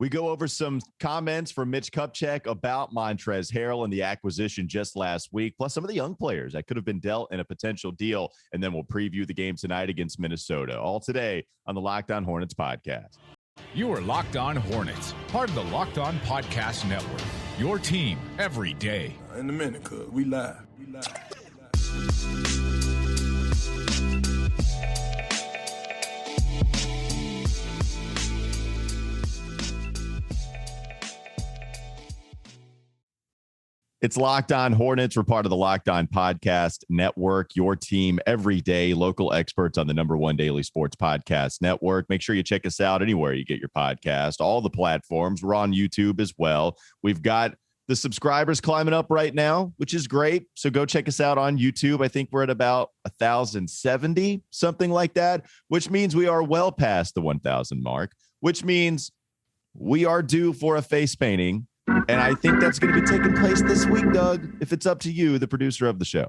We go over some comments from Mitch Kupchak about Montrezl Harrell and the acquisition just last week, plus some of the young players that could have been dealt in a potential deal. And then we'll preview the game tonight against Minnesota. All today on the Locked On Hornets podcast. You are Locked On Hornets, part of the Locked On Podcast Network. Your team every day. In a minute, cuz we live. It's Locked On Hornets. We're part of the Locked On Podcast Network, your team every day, local experts on the #1 daily sports podcast network. Make sure you check us out anywhere you get your podcast, all the platforms. We're on YouTube as well. We've got the subscribers climbing up right now, which is great. So go check us out on YouTube. I think we're at about 1,070, something like that, which means we are well past the 1,000 mark, which means we are due for a face painting. And I think that's going to be taking place this week, Doug, if it's up to you, the producer of the show.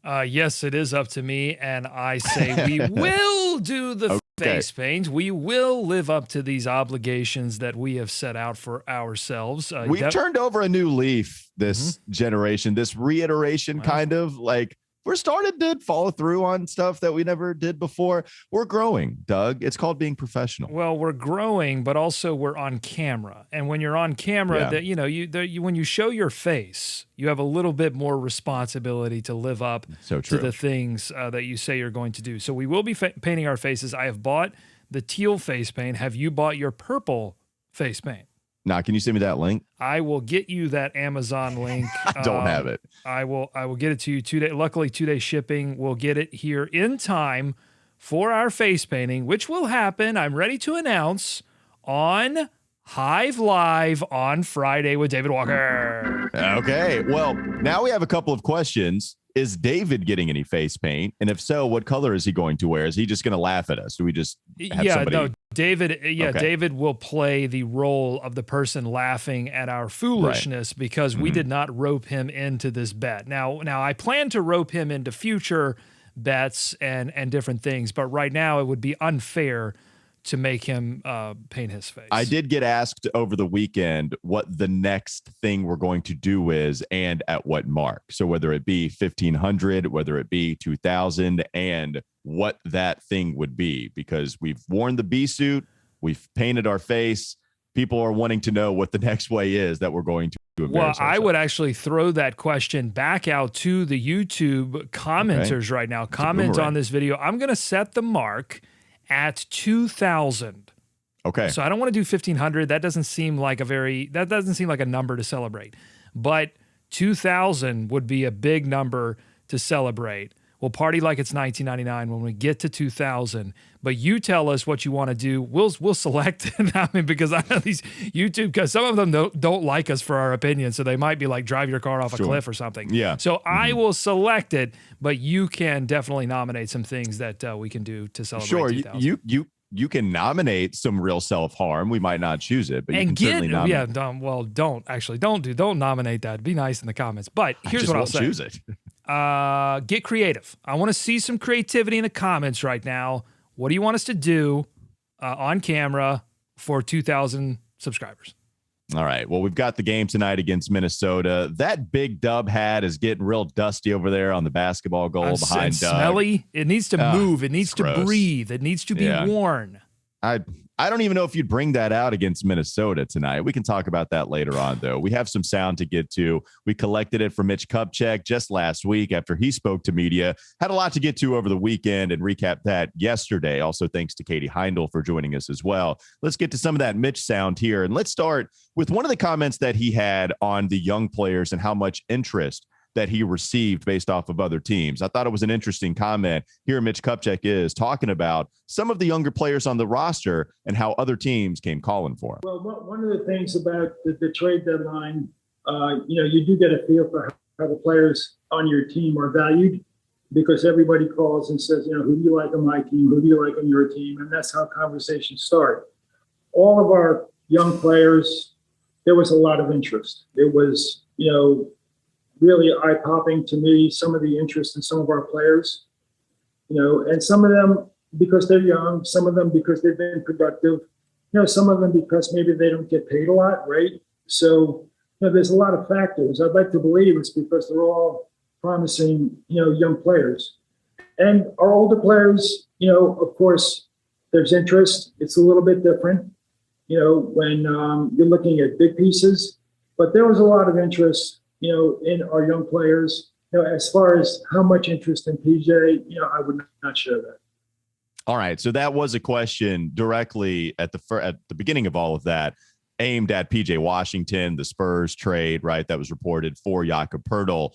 Yes, it is up to me. And I say we will do the face paint. We will live up to these obligations that we have set out for ourselves. We've turned over a new leaf this generation, this reiteration kind of like we're starting to follow through on stuff that we never did before. We're growing, Doug. It's called being professional. Well, we're growing, but also we're on camera. And when you're on camera, that when you show your face, you have a little bit more responsibility to live up to the things that you say you're going to do. So we will be painting our faces. I have bought the teal face paint. Have you bought your purple face paint? Now, can you send me that link? I will get you that Amazon link. I don't have it. I will get it to you 2 days. Luckily, 2-day shipping. We'll get it here in time for our face painting, which will happen. I'm ready to announce on Hive Live on Friday with David Walker. Okay. Well, now we have a couple of questions. Is David getting any face paint? And if so, what color is he going to wear? Is he just going to laugh at us? Do we just have somebody? No, David. Okay. David will play the role of the person laughing at our foolishness because we did not rope him into this bet. Now I plan to rope him into future bets and different things, but right now it would be unfair to make him paint his face. I did get asked over the weekend what the next thing we're going to do is and at what mark. So whether it be 1,500, whether it be 2,000, and what that thing would be, because we've worn the B suit, we've painted our face. People are wanting to know what the next way is that we're going to embarrass ourselves. I would actually throw that question back out to the YouTube commenters right now. Comment on this video. I'm going to set the mark at 2,000. Okay. So I don't want to do 1,500. That doesn't seem like a number to celebrate. But 2,000 would be a big number to celebrate. We'll party like it's 1999 when we get to 2,000. But you tell us what you want to do. We'll select it. I mean, because I know these YouTube, because some of them don't like us for our opinion, so they might be like drive your car off a cliff or something. Yeah. So I will select it, but you can definitely nominate some things that we can do to celebrate 2,000. You can nominate some real self-harm. We might not choose it, but you can certainly nominate. Don't nominate that. Be nice in the comments. But here's what I'll say. Choose it. Get creative. I want to see some creativity in the comments right now. What do you want us to do on camera for 2,000 subscribers? All right. Well, we've got the game tonight against Minnesota. That big Dub hat is getting real dusty over there on the basketball goal behind Doug. Smelly. It needs to move. It needs to breathe. It needs to be worn. I don't even know if you'd bring that out against Minnesota tonight. We can talk about that later on, though. We have some sound to get to. We collected it from Mitch Kupchak just last week after he spoke to media. Had a lot to get to over the weekend and recap that yesterday. Also, thanks to Katie Heindel for joining us as well. Let's get to some of that Mitch sound here. And let's start with one of the comments that he had on the young players and how much interest that he received based off of other teams. I thought it was an interesting comment. Here Mitch Kupchak is talking about some of the younger players on the roster and how other teams came calling for him. Well, one of the things about the trade deadline, you do get a feel for how the players on your team are valued, because everybody calls and says, who do you like on my team? Who do you like on your team? And that's how conversations start. All of our young players, there was a lot of interest. It was, really eye-popping to me, some of the interest in some of our players, and some of them because they're young, some of them because they've been productive, some of them because maybe they don't get paid a lot, right? So, there's a lot of factors. I'd like to believe it's because they're all promising, young players. And our older players, of course, there's interest. It's a little bit different, when you're looking at big pieces. But there was a lot of interest, in our young players. As far as how much interest in PJ, I would not share that. All right. So that was a question directly at the beginning of all of that, aimed at PJ Washington, the Spurs trade, right? That was reported for Jakob Poeltl.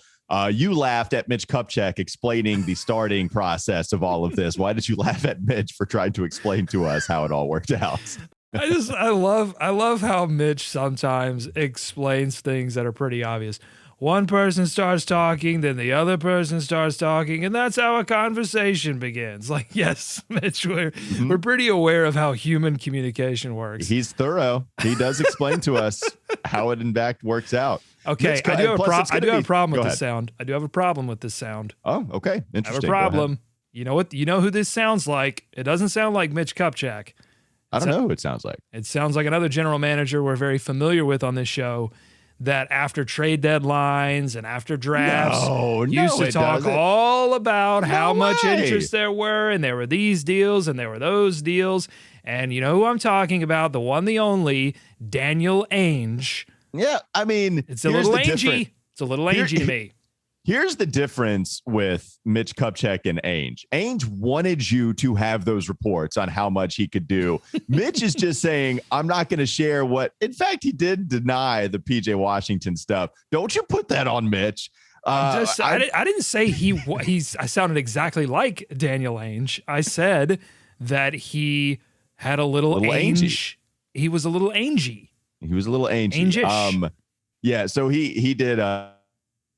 You laughed at Mitch Kupchak explaining the starting process of all of this. Why did you laugh at Mitch for trying to explain to us how it all worked out? I love how Mitch sometimes explains things that are pretty obvious. One person starts talking, then the other person starts talking, and that's how a conversation begins. Like, yes, Mitch, we're pretty aware of how human communication works. He's thorough. He does explain to us how it in fact works out. Okay, Mitch, I do have a problem with the sound. I do have a problem with this sound. Oh, okay. Interesting. I have a problem. You know what? You know who this sounds like? It doesn't sound like Mitch Kupchak. I don't know who it sounds like. It sounds like another general manager we're very familiar with on this show, that after trade deadlines and after drafts used to talk all about how much interest there were, and there were these deals and there were those deals. And you know who I'm talking about? The one, the only, Daniel Ainge. Yeah, I mean, it's a little angy. It's a little angy to me. Here's the difference with Mitch Kupchak and Ainge. Ainge wanted you to have those reports on how much he could do. Mitch is just saying, I'm not going to share what. In fact, he did deny the PJ Washington stuff. Don't you put that on Mitch. I didn't say I sounded exactly like Daniel Ainge. I said that he had a little Ainge. He was a little Aingy. He was a little Aingy. Ainge-ish. Yeah, so he did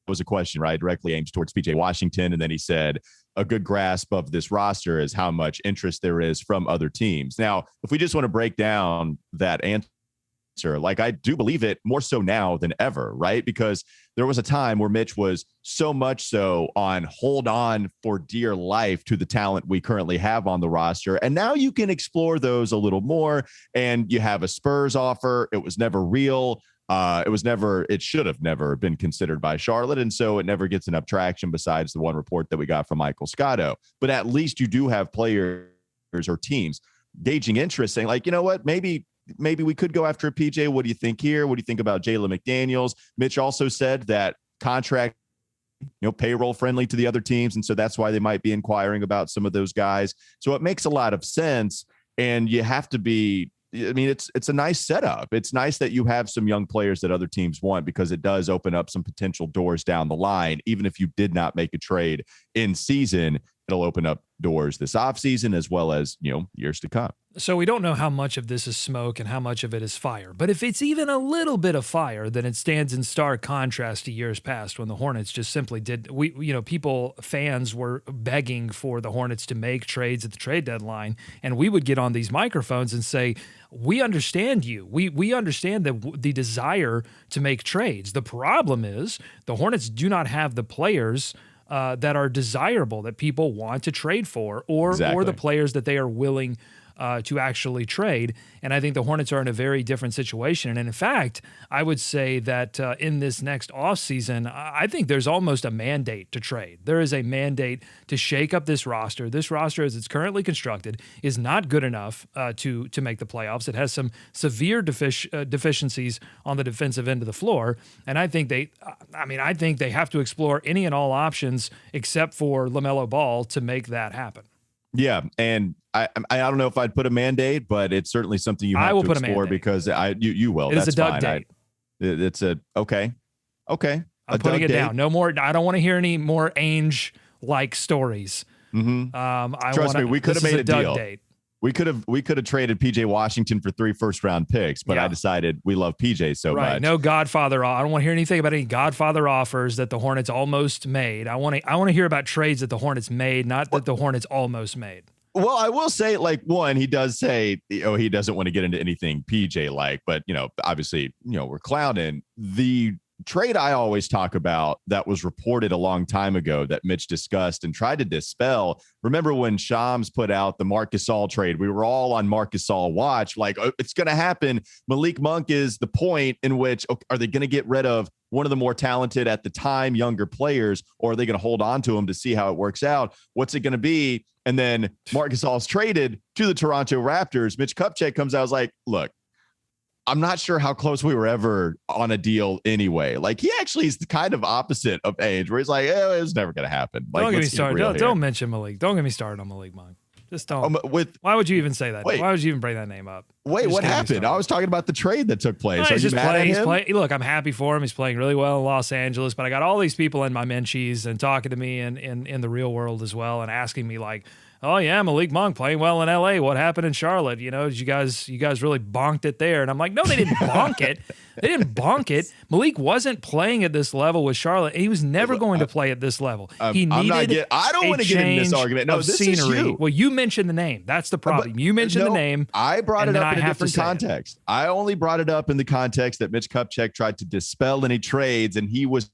was a question, right, directly aimed towards PJ Washington, and then he said a good grasp of this roster is how much interest there is from other teams. Now, if we just want to break down that answer, like, I do believe it more so now than ever, right? Because there was a time where Mitch was so much so on hold on for dear life to the talent we currently have on the roster, and now you can explore those a little more. And you have a Spurs offer. It was never real. It should have never been considered by Charlotte. And so it never gets enough traction besides the one report that we got from Michael Scotto. But at least you do have players or teams gauging interest, saying, like, you know what, maybe we could go after a PJ. What do you think here? What do you think about Jalen McDaniels? Mitch also said that contract, payroll friendly to the other teams. And so that's why they might be inquiring about some of those guys. So it makes a lot of sense. And you have to be, I mean, it's a nice setup. It's nice that you have some young players that other teams want, because it does open up some potential doors down the line. Even if you did not make a trade in season, it'll open up doors this offseason as well as, years to come. So we don't know how much of this is smoke and how much of it is fire. But if it's even a little bit of fire, then it stands in stark contrast to years past when the Hornets just simply fans were begging for the Hornets to make trades at the trade deadline. And we would get on these microphones and say, we understand you. We understand the desire to make trades. The problem is the Hornets do not have the players that are desirable, that people want to trade for, or the players that they are willing to actually trade. And I think the Hornets are in a very different situation. And in fact, I would say that in this next offseason, I think there's almost a mandate to trade. There is a mandate to shake up this roster. This roster, as it's currently constructed, is not good enough to make the playoffs. It has some severe deficiencies on the defensive end of the floor. And I think they have to explore any and all options except for LaMelo Ball to make that happen. Yeah, and I don't know if I'd put a mandate, but it's certainly something you have to explore, because you will. It's a Doug date. It's a okay. I'm putting it down. No more. I don't want to hear any more Ainge-like stories. Mm-hmm. Trust me, we could have made a deal. Date. We could have traded PJ Washington for 3 first-round picks, but I decided we love PJ so much. No Godfather. I don't want to hear anything about any Godfather offers that the Hornets almost made. I want to hear about trades that the Hornets made, not that the Hornets almost made. Well, I will say, like, one, he does say, he doesn't want to get into anything PJ like, but obviously, we're clowning. The trade I always talk about that was reported a long time ago that Mitch discussed and tried to dispel. Remember when Shams put out the Marc Gasol trade? We were all on Marc Gasol watch, like, oh, it's going to happen. Malik Monk is the point in which, okay, are they going to get rid of one of the more talented at the time younger players, or are they going to hold on to him to see how it works out? What's it going to be? And then Marc Gasol's traded to the Toronto Raptors. Mitch Kupchak comes out, was like, look, I'm not sure how close we were ever on a deal anyway. Like, he actually is the kind of opposite of age, where he's like, it was never going to happen. Like, don't get me started. Don't mention Malik. Don't get me started on Malik Monk. Just don't. Why would you even say that? Why would you even bring that name up? Wait, what happened? I was talking about the trade that took place. He's just playing. Look, I'm happy for him. He's playing really well in Los Angeles, but I got all these people in my menchies and talking to me in the real world as well, and asking me like, oh yeah, Malik Monk playing well in LA. What happened in Charlotte? You know, you guys really bonked it there. And I'm like, no, they didn't bonk it. They didn't bonk it. Malik wasn't playing at this level with Charlotte. He was never going to play at this level. He needed I don't want to get into this argument. No, this scenery. Is you. Well, you mentioned the name. That's the problem. You mentioned the name. I brought it up in a different context. I only brought it up in the context that Mitch Kupchak tried to dispel any trades, and he was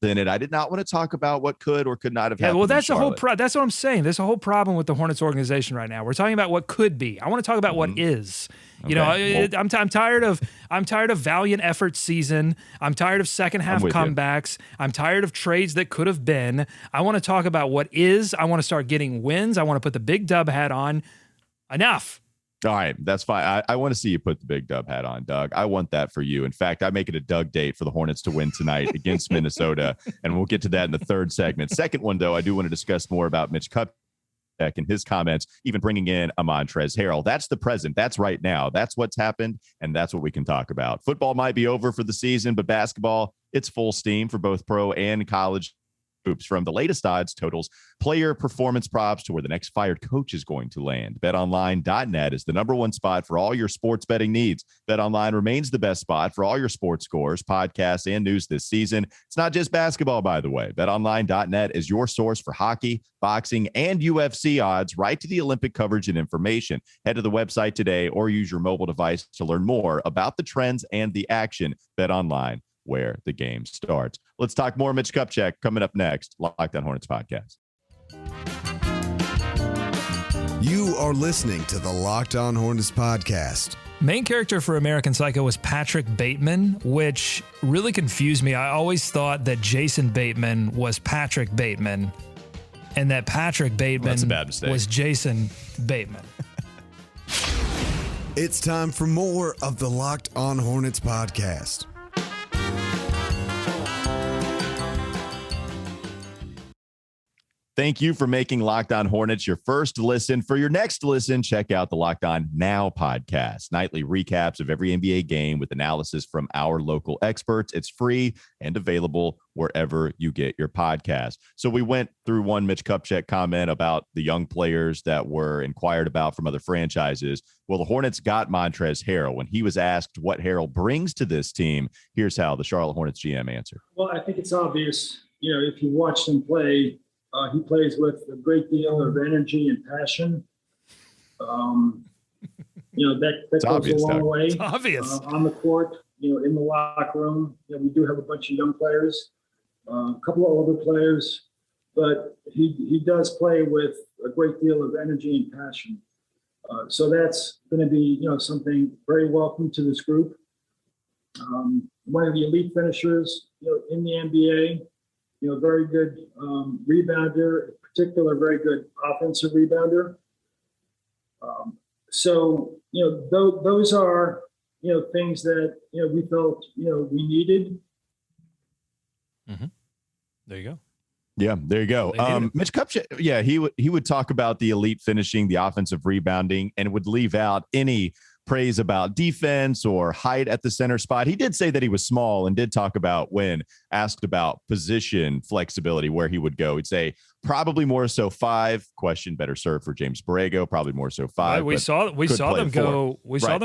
in it. I did not want to talk about what could or could not have happened. Well, that's the whole that's what I'm saying. There's a whole problem with the Hornets organization right now. We're talking about what could be. I want to talk about what is. You know, I'm tired of valiant effort season. I'm tired of second half comebacks. I'm tired of trades that could have been. I want to talk about what is. I want to start getting wins. I want to put the big dub hat on. Enough. All right, that's fine. I want to see you put the big dub hat on, Doug. I want that for you. In fact, I make it a Doug date for the Hornets to win tonight against Minnesota, and we'll get to that in the third segment. Second one, though, I do want to discuss more about Mitch Kupchak and his comments, even bringing in a Montrezl Harrell. That's the present. That's right now. That's what's happened, and that's what we can talk about. Football might be over for the season, but basketball, it's full steam for both pro and college hoops. From the latest odds, totals, player performance props to where the next fired coach is going to land. BetOnline.net is the number one spot for all your sports betting needs. BetOnline remains the best spot for all your sports scores, podcasts, and news this season. It's not just basketball, by the way. BetOnline.net is your source for hockey, boxing, and UFC odds, right to the Olympic coverage and information. Head to the website today or use your mobile device to learn more about the trends and the action. BetOnline, where the game starts. Let's talk more Mitch Kupchak coming up next. Locked On Hornets podcast. You are listening to the Locked On Hornets podcast. Main character for American Psycho was Patrick Bateman, which really confused me. I always thought that Jason Bateman was Patrick Bateman and that Patrick Bateman was Jason Bateman. It's time for more of the Locked On Hornets podcast. Thank you for making Locked On Hornets your first listen. For your next listen, check out the Locked On Now podcast. Nightly recaps of every NBA game with analysis from our local experts. It's free and available wherever you get your podcast. So we went through one Mitch Kupchak comment about the young players that were inquired about from other franchises. Well, the Hornets got Montrezl Harrell. When he was asked what Harrell brings to this team, here's how the Charlotte Hornets GM answered. Well, I think it's obvious, if you watch him play, he plays with a great deal of energy and passion. That goes obvious, a long Doug. way. It's obvious. On the court, in the locker room, we do have a bunch of young players, a couple of older players, but he does play with a great deal of energy and passion. So that's going to be, something very welcome to this group. One of the elite finishers, in the NBA. Very good rebounder, in particular, very good offensive rebounder. Those are, things that, we felt, we needed. Mm-hmm. There you go. Yeah, there you go. Mitch Kupchak, he would talk about the elite finishing, the offensive rebounding, and would leave out any praise about defense or height at the center spot. He did say that he was small and did talk about, when asked about position flexibility, where he would go. He'd say probably more so 5. Question, better served for James Borrego. Probably more so 5. We saw them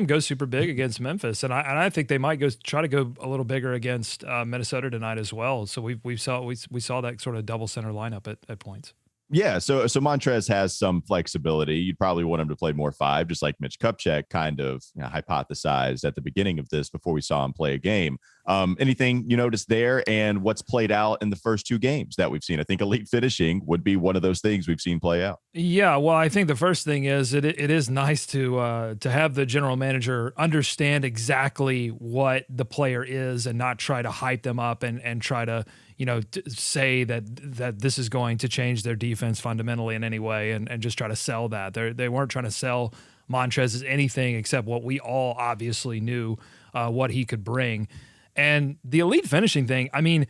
go super big against Memphis, and I think they might try to go a little bigger against Minnesota tonight as well. So we saw that sort of double center lineup at points. Yeah, so Montrez has some flexibility. You'd probably want him to play more 5, just like Mitch Kupchak kind of hypothesized at the beginning of this before we saw him play a game. Anything you noticed there and what's played out in the first two games that we've seen? I think elite finishing would be one of those things we've seen play out. Yeah, well, I think the first thing is it is nice to have the general manager understand exactly what the player is and not try to hype them up and try to say that this is going to change their defense fundamentally in any way and just try to sell that. They weren't trying to sell Montrez as anything except what we all obviously knew what he could bring. And the elite finishing thing, I mean,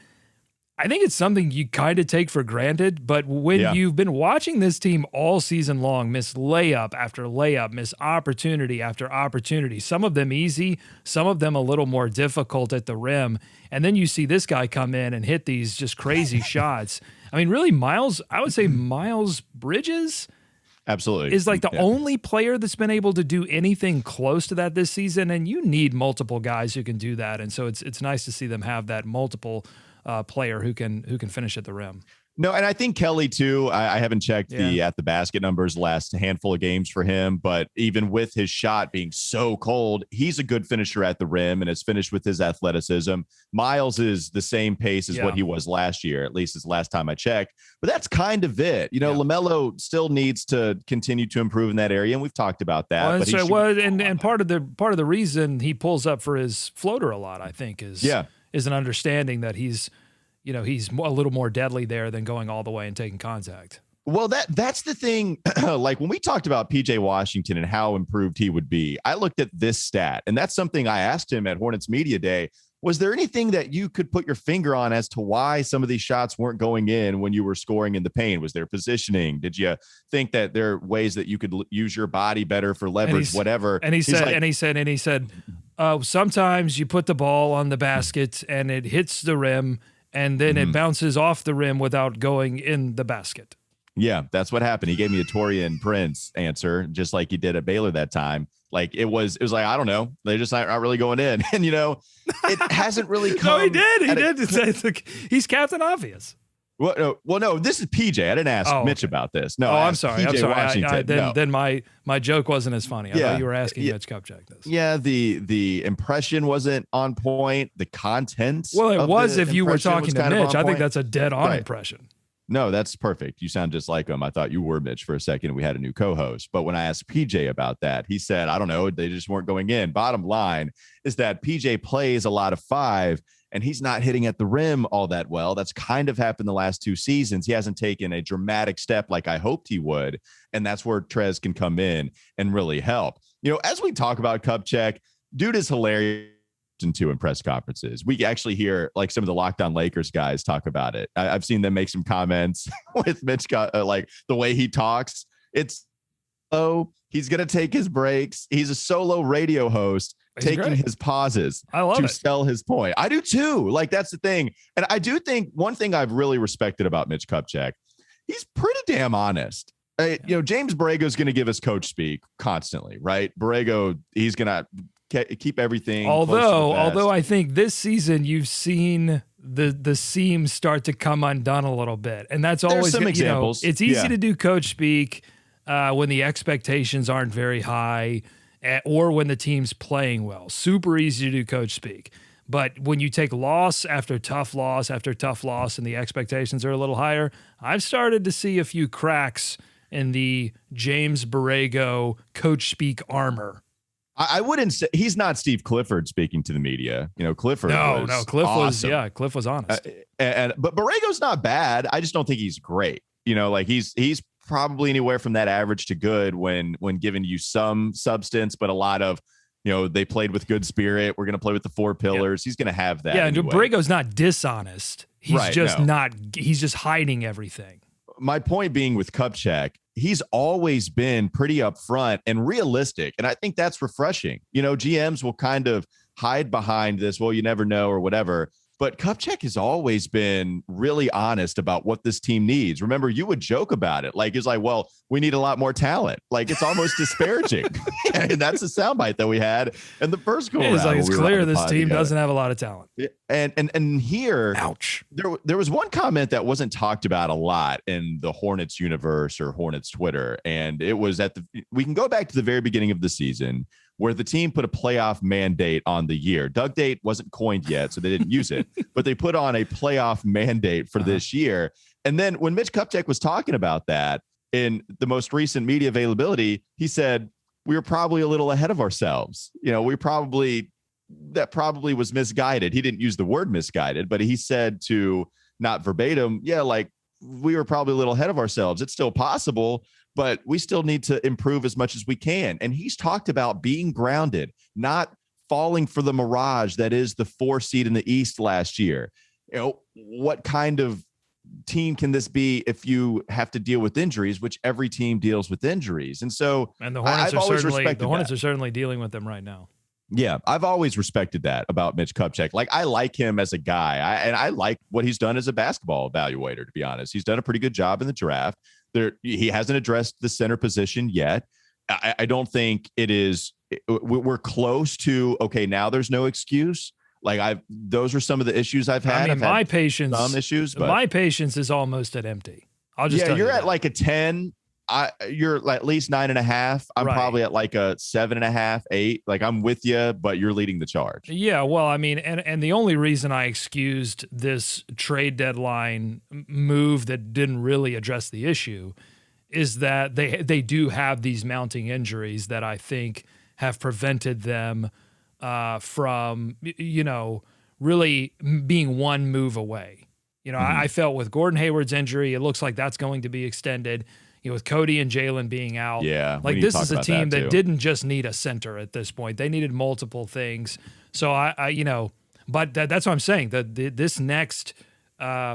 I think it's something you kind of take for granted, but when you've been watching this team all season long, miss layup after layup, miss opportunity after opportunity, some of them easy, some of them a little more difficult at the rim, and then you see this guy come in and hit these just crazy shots. I mean, really, I would say Miles Bridges absolutely is like the only player that's been able to do anything close to that this season, and you need multiple guys who can do that, and so it's nice to see them have that multiple player who can finish at the rim. No, and I think Kelly too. I haven't checked the at the basket numbers last handful of games for him, but even with his shot being so cold, he's a good finisher at the rim and has finished with his athleticism. Miles is the same pace as what he was last year, at least as last time I checked. But that's kind of it. LaMelo still needs to continue to improve in that area, and we've talked about that. And part of the reason he pulls up for his floater a lot, I think, is an understanding that he's a little more deadly there than going all the way and taking contact. Well, that's the thing. Like when we talked about PJ Washington and how improved he would be, I looked at this stat, and that's something I asked him at Hornets Media Day. Was there anything that you could put your finger on as to why some of these shots weren't going in when you were scoring in the paint? Was there positioning? Did you think that there are ways that you could use your body better for leverage, whatever? And he said, sometimes you put the ball on the basket and it hits the rim and then it bounces off the rim without going in the basket. Yeah, that's what happened. He gave me a Torian Prince answer, just like he did at Baylor that time. Like it was like, I don't know. They're just not really going in. And, it hasn't really come. No, he did. He's Captain Obvious. Well, no, this is PJ. I didn't ask Mitch about this. No, I'm sorry. Washington. Then my joke wasn't as funny. I thought you were asking Mitch Kupchak this. Yeah, the impression wasn't on point. The content. Well, it was if you were talking to Mitch. I think that's a dead-on impression. No, that's perfect. You sound just like him. I thought you were Mitch for a second. We had a new co-host. But when I asked PJ about that, he said, I don't know, they just weren't going in. Bottom line is that PJ plays a lot of five, and he's not hitting at the rim all that well. That's kind of happened the last two seasons. He hasn't taken a dramatic step like I hoped he would. And that's where Trez can come in and really help. As we talk about Kupchak, dude is hilarious. To in press conferences, we actually hear like some of the Locked On Lakers guys talk about it. I've seen them make some comments with Mitch, like the way he talks. It's he's gonna take his breaks. He's a solo radio host taking his pauses to sell his point. I do too. Like that's the thing, and I do think one thing I've really respected about Mitch Kupchak, he's pretty damn honest. James Borrego's going to give us coach speak constantly, right? Borrego, he's going to keep everything. Although I think this season you've seen the seams start to come undone a little bit, and that's always some examples. It's easy to do coach speak when the expectations aren't very high, or when the team's playing well. Super easy to do coach speak. But when you take loss after tough loss after tough loss, and the expectations are a little higher, I've started to see a few cracks in the James Borrego coach speak armor. I wouldn't say he's not Steve Clifford speaking to the media. Clifford. Cliff was honest. But Borrego's not bad. I just don't think he's great. He's probably anywhere from that average to good when giving you some substance, but a lot of, they played with good spirit. We're going to play with the four pillars. He's going to have that. Yeah, anyway. And Borrego's not dishonest. He's he's just hiding everything. My point being with Kupchak, he's always been pretty upfront and realistic. And I think that's refreshing. GMs will kind of hide behind this, well, you never know or whatever. But Kupchak has always been really honest about what this team needs. Remember, you would joke about it. Like, it's like, well, we need a lot more talent. Like, it's almost disparaging. And that's a soundbite that we had in the first go around. It's clear this team doesn't have a lot of talent. And here, ouch. There was one comment that wasn't talked about a lot in the Hornets universe or Hornets Twitter. And it was we can go back to the very beginning of the season where the team put a playoff mandate on the year. Doug date wasn't coined yet, so they didn't use it, but they put on a playoff mandate for this year. And then when Mitch Kupchak was talking about that in the most recent media availability, he said, we were probably a little ahead of ourselves. That probably was misguided. He didn't use the word misguided, but he said, to not verbatim, we were probably a little ahead of ourselves. It's still possible, but we still need to improve as much as we can. And he's talked about being grounded, not falling for the mirage that is the 4 seed in the East last year. What kind of team can this be if you have to deal with injuries, which every team deals with injuries? And so, and the Hornets are certainly dealing with them right now. Yeah, I've always respected that about Mitch Kupchak. Like, I like him as a guy, and I like what he's done as a basketball evaluator, to be honest. He's done a pretty good job in the draft. He hasn't addressed the center position yet. I don't think we're close to, okay, now there's no excuse. Those are some of the issues I've had. I mean, my patience, some issues, but my patience is almost at empty. I'll just tell you're you at like a 10. You're at least 9.5. I'm probably at like a 7.5, 8. Like, I'm with you, but you're leading the charge. Yeah, well, I mean, and the only reason I excused this trade deadline move that didn't really address the issue is that they do have these mounting injuries that I think have prevented them from, really being one move away. I felt with Gordon Hayward's injury, it looks like that's going to be extended. With Cody and Jalen being out. Yeah. This is a team that didn't just need a center at this point. They needed multiple things. So but that's what I'm saying. This next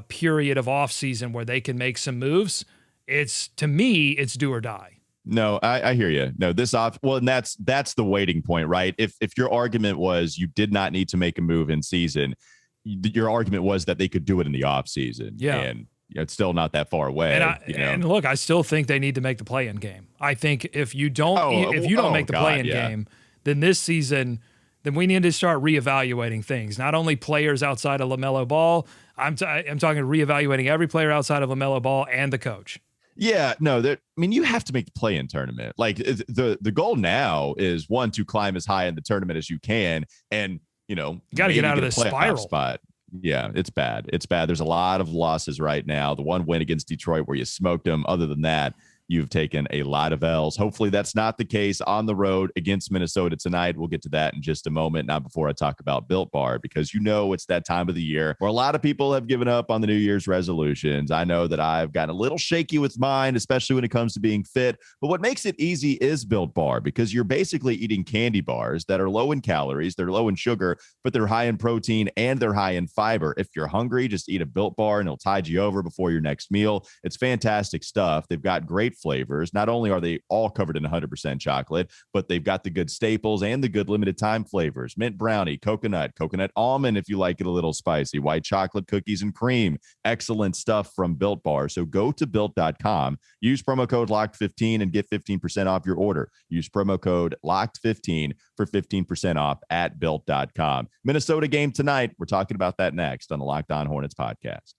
period of offseason where they can make some moves, to me, it's do or die. No, I hear you. No, and that's the waiting point, right? If your argument was you did not need to make a move in season, your argument was that they could do it in the offseason. Yeah. And it's still not that far away. And look, I still think they need to make the play-in game. I think if you don't make the play-in game, then this season, then we need to start reevaluating things. Not only players outside of LaMelo Ball. I'm talking reevaluating every player outside of LaMelo Ball and the coach. Yeah, no, you have to make the play-in tournament. Like, the goal now is, one, to climb as high in the tournament as you can, and you got to get out of this spiral spot. Yeah, it's bad. It's bad. There's a lot of losses right now. The one win against Detroit where you smoked them. Other than that, you've taken a lot of L's. Hopefully that's not the case on the road against Minnesota tonight. We'll get to that in just a moment. Not before I talk about Built Bar, because it's that time of the year where a lot of people have given up on the New Year's resolutions. I know that I've gotten a little shaky with mine, especially when it comes to being fit. But what makes it easy is Built Bar, because you're basically eating candy bars that are low in calories, they're low in sugar, but they're high in protein and they're high in fiber. If you're hungry, just eat a Built Bar and it'll tide you over before your next meal. It's fantastic stuff. They've got great flavors. Not only are they all covered in 100% chocolate, but they've got the good staples and the good limited time flavors: mint brownie, coconut almond if you like it a little spicy, white chocolate, cookies and cream. Excellent stuff from Built Bar. So go to built.com, use promo code LOCKED15 and get 15% off your order. Use promo code LOCKED15 for 15% off at built.com. Minnesota game tonight. We're talking about that next on the Locked On Hornets podcast.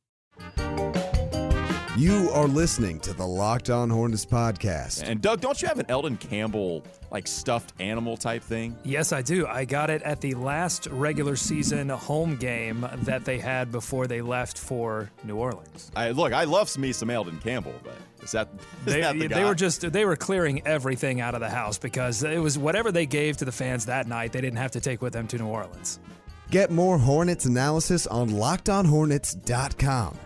You are listening to the Locked On Hornets podcast. And Doug, don't you have an Eldon Campbell stuffed animal type thing? Yes, I do. I got it at the last regular season home game that they had before they left for New Orleans. I love me some Eldon Campbell, but is that the guy? They were clearing everything out of the house because it was whatever they gave to the fans that night, they didn't have to take with them to New Orleans. Get more Hornets analysis on LockedOnHornets.com.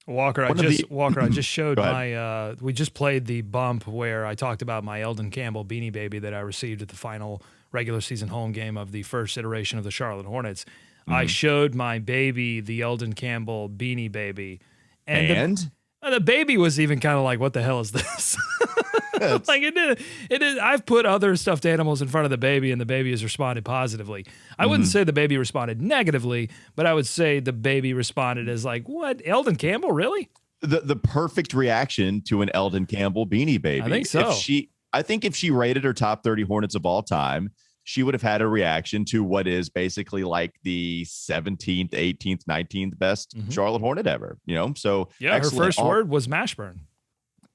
Walker, I just showed my, we just played the bump where I talked about my Eldon Campbell Beanie Baby that I received at the final regular season home game of the first iteration of the Charlotte Hornets. Mm-hmm. I showed my baby the Eldon Campbell Beanie Baby. And? The baby was even kind of like, what the hell is this? It is. I've put other stuffed animals in front of the baby, and the baby has responded positively. I wouldn't say the baby responded negatively, but I would say the baby responded as like, what, Eldon Campbell, really? The perfect reaction to an Eldon Campbell Beanie Baby. I think so. I think if she rated her top 30 Hornets of all time, she would have had a reaction to what is basically like the 17th, 18th, 19th best Charlotte Hornet ever, So yeah, her first word was Mashburn.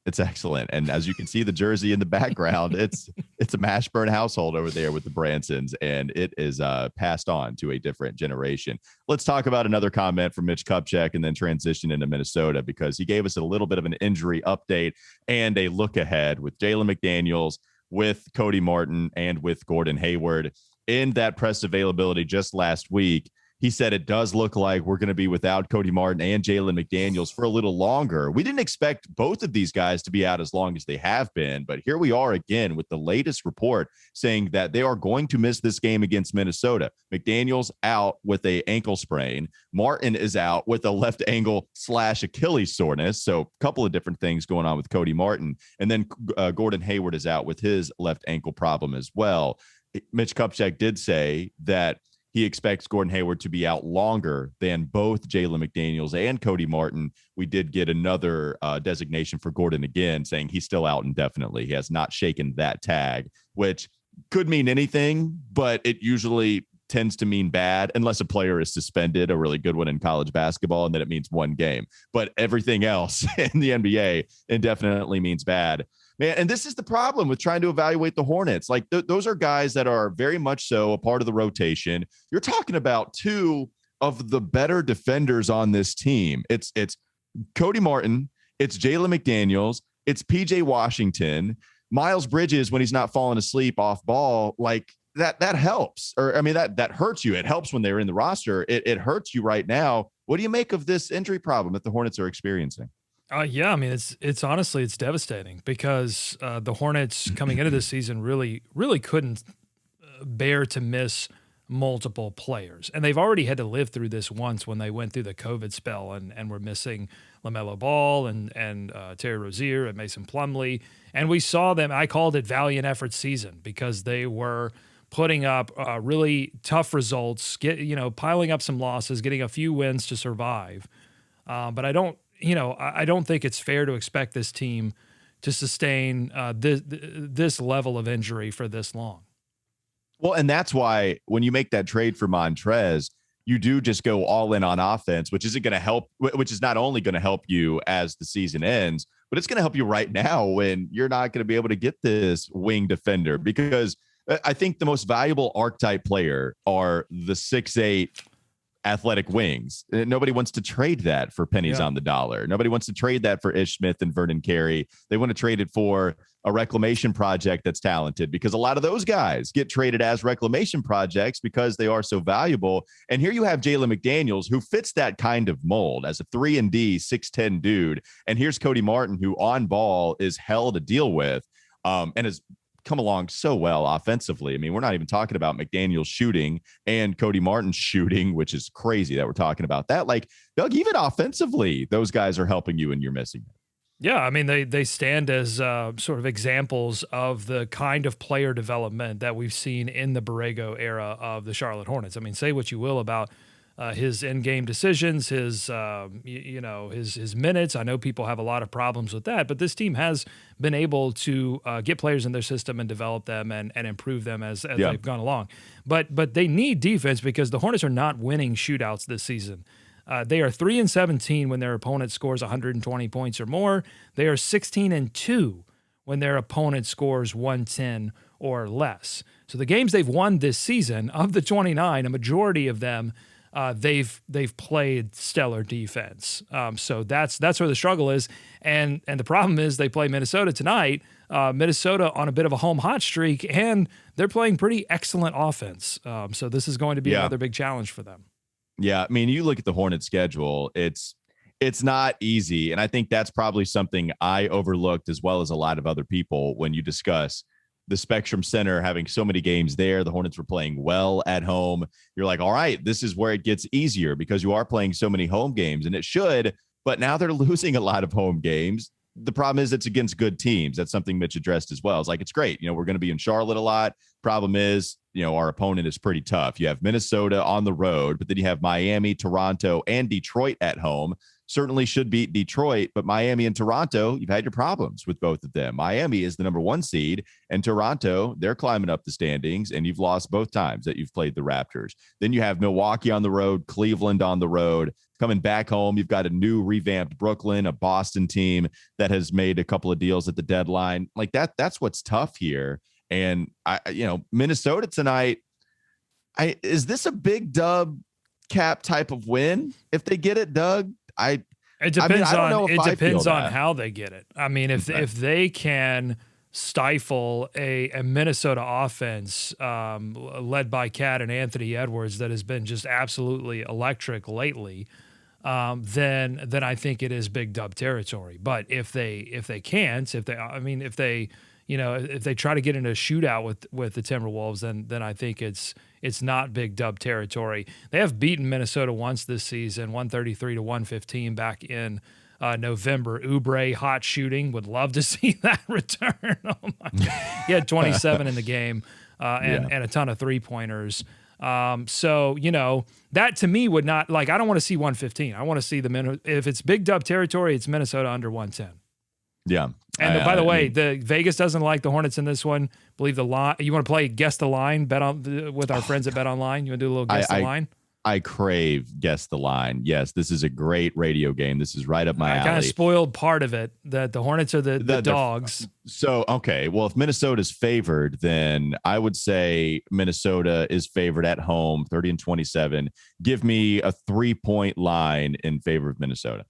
It's excellent. And as you can see the jersey in the background, it's a Mashburn household over there with the Bransons, and it is passed on to a different generation. Let's talk about another comment from Mitch Kupchak and then transition into Minnesota, because he gave us a little bit of an injury update and a look ahead with Jalen McDaniels, with Cody Martin, and with Gordon Hayward. In that press availability just last week, he said it does look like we're going to be without Cody Martin and Jalen McDaniels for a little longer. We didn't expect both of these guys to be out as long as they have been, but here we are again with the latest report saying that they are going to miss this game against Minnesota. McDaniels out with a ankle sprain. Martin is out with a left ankle / Achilles soreness. So a couple of different things going on with Cody Martin. And then Gordon Hayward is out with his left ankle problem as well. Mitch Kupchak did say that he expects Gordon Hayward to be out longer than both Jalen McDaniels and Cody Martin. We did get another designation for Gordon again, saying he's still out indefinitely. He has not shaken that tag, which could mean anything, but it usually tends to mean bad unless a player is suspended, a really good one in college basketball, and then it means one game. But everything else in the NBA indefinitely means bad. Man, and this is the problem with trying to evaluate the Hornets. Like those are guys that are very much so a part of the rotation. You're talking about two of the better defenders on this team. It's Cody Martin, it's Jalen McDaniels, it's PJ Washington, Miles Bridges when he's not falling asleep off ball. Like that helps. Or I mean that hurts you. It helps when they're in the roster. It hurts you right now. What do you make of this injury problem that the Hornets are experiencing? Yeah, I mean, it's honestly, it's devastating because the Hornets coming into this season really couldn't bear to miss multiple players. And they've already had to live through this once when they went through the COVID spell and were missing LaMelo Ball and Terry Rozier and Mason Plumlee. And we saw them, I called it valiant effort season because they were putting up really tough results, piling up some losses, getting a few wins to survive. But I don't think it's fair to expect this team to sustain this level of injury for this long. Well, and that's why when you make that trade for Montrez, you do just go all in on offense, which isn't going to help, which is not only going to help you as the season ends, but it's going to help you right now when you're not going to be able to get this wing defender, because I think the most valuable archetype player are the 6'8" athletic wings. Nobody wants to trade that for pennies on the dollar. Nobody wants to trade that for Ish Smith and Vernon Carey. They want to trade it for a reclamation project that's talented, because a lot of those guys get traded as reclamation projects because they are so valuable. And here you have Jalen McDaniels, who fits that kind of mold as a 3-and-D 6'10" dude. And here's Cody Martin, who on ball is hell to deal with, and is come along so well offensively. I mean, we're not even talking about McDaniels shooting and Cody Martin shooting, which is crazy that we're talking about that. Like, Doug, even offensively, those guys are helping you and you're missing it. Yeah, I mean, they stand as sort of examples of the kind of player development that we've seen in the Borrego era of the Charlotte Hornets. I mean, say what you will about his in-game decisions, his minutes. I know people have a lot of problems with that, but this team has been able to get players in their system and develop them and improve them as they've gone along. But they need defense because the Hornets are not winning shootouts this season. They are 3-17 when their opponent scores 120 points or more. They are 16-2 when their opponent scores 110 or less. So the games they've won this season, of the 29, a majority of them, they've played stellar defense. So that's where the struggle is. And the problem is they play Minnesota tonight. Minnesota on a bit of a home hot streak, and they're playing pretty excellent offense. So this is going to be another big challenge for them. Yeah, I mean, you look at the Hornets schedule, it's not easy. And I think that's probably something I overlooked as well as a lot of other people when you discuss the Spectrum Center having so many games there. The Hornets were playing well at home. You're like, all right, this is where it gets easier because you are playing so many home games, and it should, but now they're losing a lot of home games. The problem is it's against good teams. That's something Mitch addressed as well. It's like, it's great. We're going to be in Charlotte a lot. Problem is, our opponent is pretty tough. You have Minnesota on the road, but then you have Miami, Toronto, and Detroit at home. certainly should beat Detroit, but Miami and Toronto, you've had your problems with both of them. Miami is the number 1 seed, and Toronto, they're climbing up the standings, and you've lost both times that you've played the Raptors. Then you have Milwaukee on the road, Cleveland on the road. Coming back home, you've got a new revamped Brooklyn, a Boston team that has made a couple of deals at the deadline. Like that's what's tough here. And Minnesota tonight, is this a big dub cap type of win if they get it, Doug? It depends on how they get it. I mean, if they can stifle a Minnesota offense led by Cat and Anthony Edwards that has been just absolutely electric lately, then I think it is big dub territory. But if they can't, if they try to get into a shootout with the Timberwolves, then I think it's not big dub territory. They have beaten Minnesota once this season, 133-115 back in November. Oubre hot shooting. Would love to see that return. Oh my God. He had 27 in the game and a ton of 3-pointers. So, that to me would not, I don't want to see 115. I want to see if it's big dub territory, it's Minnesota under 110. Yeah. And by the way, the Vegas doesn't like the Hornets in this one. Believe the line. You want to play guess the line? Bet on with our friends at Bet Online. You want to do a little guess the line? I crave guess the line. Yes, this is a great radio game. This is right up my alley. I kind of spoiled part of it that the Hornets are the dogs. So okay, well, if Minnesota's favored, then I would say Minnesota is favored at home, 30-27. Give me a 3-point line in favor of Minnesota.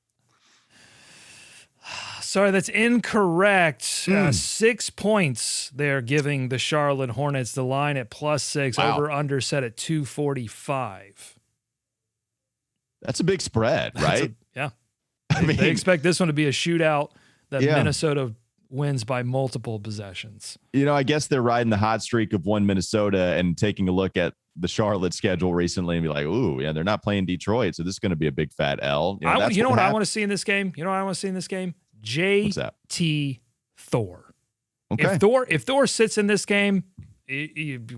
Sorry, that's incorrect. 6 points they're giving the Charlotte Hornets. The line at +6, over under set at 245. That's a big spread, right? They expect this one to be a shootout that Minnesota wins by multiple possessions. I guess they're riding the hot streak of one Minnesota and taking a look at the Charlotte schedule recently and be like, ooh, yeah, they're not playing Detroit, so this is going to be a big fat L. What I want to see in this game? JT Thor. Okay. If Thor sits in this game,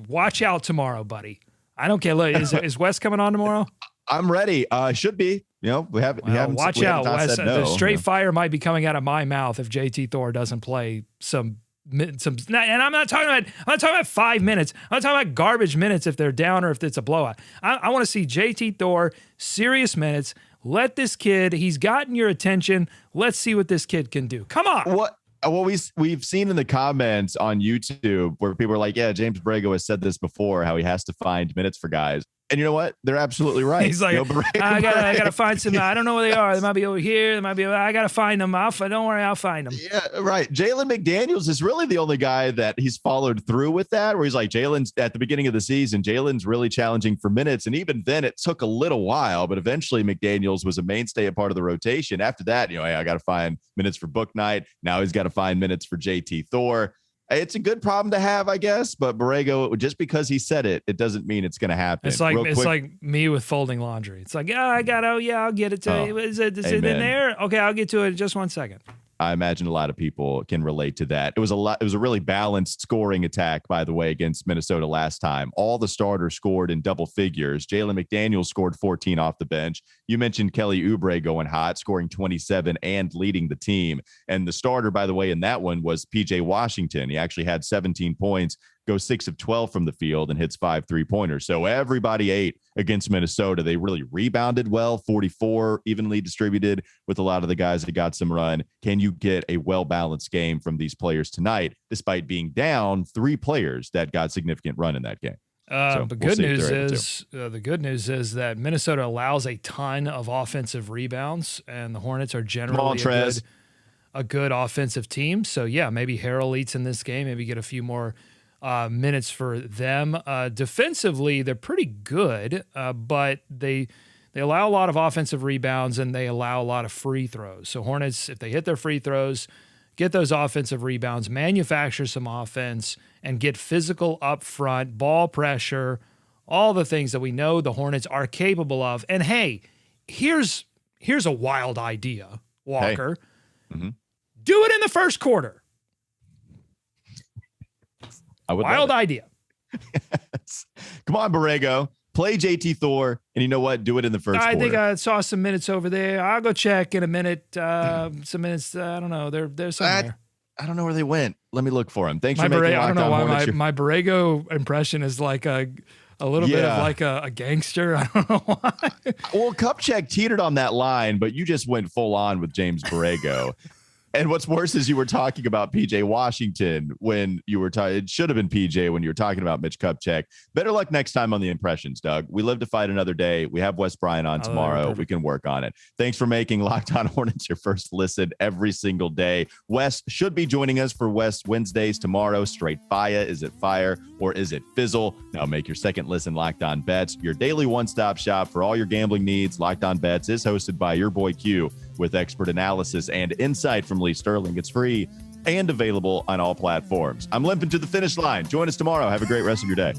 watch out tomorrow, buddy. I don't care. Look, is Wes coming on tomorrow? I'm ready. Should be. We haven't. Watch out, Wes. The straight fire might be coming out of my mouth if JT Thor doesn't play some. And I'm not talking about 5 minutes. I'm not talking about garbage minutes if they're down or if it's a blowout. I want to see JT Thor serious minutes. Let this kid. He's gotten your attention. Let's see what this kid can do. Come on. What? Well, we've seen in the comments on YouTube where people are like, yeah, James Borrego has said this before, how he has to find minutes for guys. And you know what? They're absolutely right. He's like, I gotta find some. I don't know where they are. They might be over here. They might be. I gotta find them. Don't worry, I'll find them. Yeah, right. Jalen McDaniels is really the only guy that he's followed through with that. Where he's like, Jalen's at the beginning of the season. Jalen's really challenging for minutes, and even then, it took a little while. But eventually, McDaniels was a mainstay, a part of the rotation. After that, hey, I got to find minutes for Book Night. Now he's got to find minutes for JT Thor. It's a good problem to have, I guess, but Borrego, just because he said it, it doesn't mean it's going to happen. It's like me with folding laundry. It's like, I'll get it to you. Is it in there? Okay, I'll get to it in just 1 second. I imagine a lot of people can relate to that. It was a really balanced scoring attack, by the way, against Minnesota last time. All the starters scored in double figures. Jalen McDaniels scored 14 off the bench. You mentioned Kelly Oubre going hot, scoring 27 and leading the team. And the starter, by the way, in that one was PJ Washington. He actually had 17 points, goes 6 of 12 from the field and hits 5 3-pointers. So everybody ate against Minnesota. They really rebounded well, 44 evenly distributed with a lot of the guys that got some run. Can you get a well-balanced game from these players tonight, despite being down 3 players that got significant run in that game? The good news is that Minnesota allows a ton of offensive rebounds, and the Hornets are generally a good offensive team. So yeah, maybe Harrell eats in this game. Maybe get a few more minutes for them. Defensively, they're pretty good, but they allow a lot of offensive rebounds and they allow a lot of free throws. So Hornets, if they hit their free throws, get those offensive rebounds, manufacture some offense, and get physical up front, ball pressure, all the things that we know the Hornets are capable of. And hey, here's a wild idea, Walker. Hey. Mm-hmm. Do it in the first quarter. Wild idea. Yes. Come on, Borrego. Play JT Thor, and you know what? Do it in the first quarter. I think I saw some minutes over there. I'll go check in a minute. Some minutes. I don't know. They're somewhere. I don't know where they went. Let me look for them. Thanks My for making I don't know Locked On why Hornets my Borrego impression is like a little bit of like a gangster. I don't know why. Well, Kupchak teetered on that line, but you just went full on with James Borrego. And what's worse is you were talking about PJ Washington when you were talking. It should have been PJ when you were talking about Mitch Kupchak. Better luck next time on the impressions, Doug. We live to fight another day. We have Wes Bryant on tomorrow. We can work on it. Thanks for making Locked On Hornets your first listen every single day. Wes should be joining us for Wes Wednesdays tomorrow. Straight fire. Is it fire or is it fizzle? Now make your second listen Locked On Bets, your daily one-stop shop for all your gambling needs. Locked On Bets is hosted by your boy Q, with expert analysis and insight from Lee Sterling. It's free and available on all platforms. I'm limping to the finish line. Join us tomorrow. Have a great rest of your day.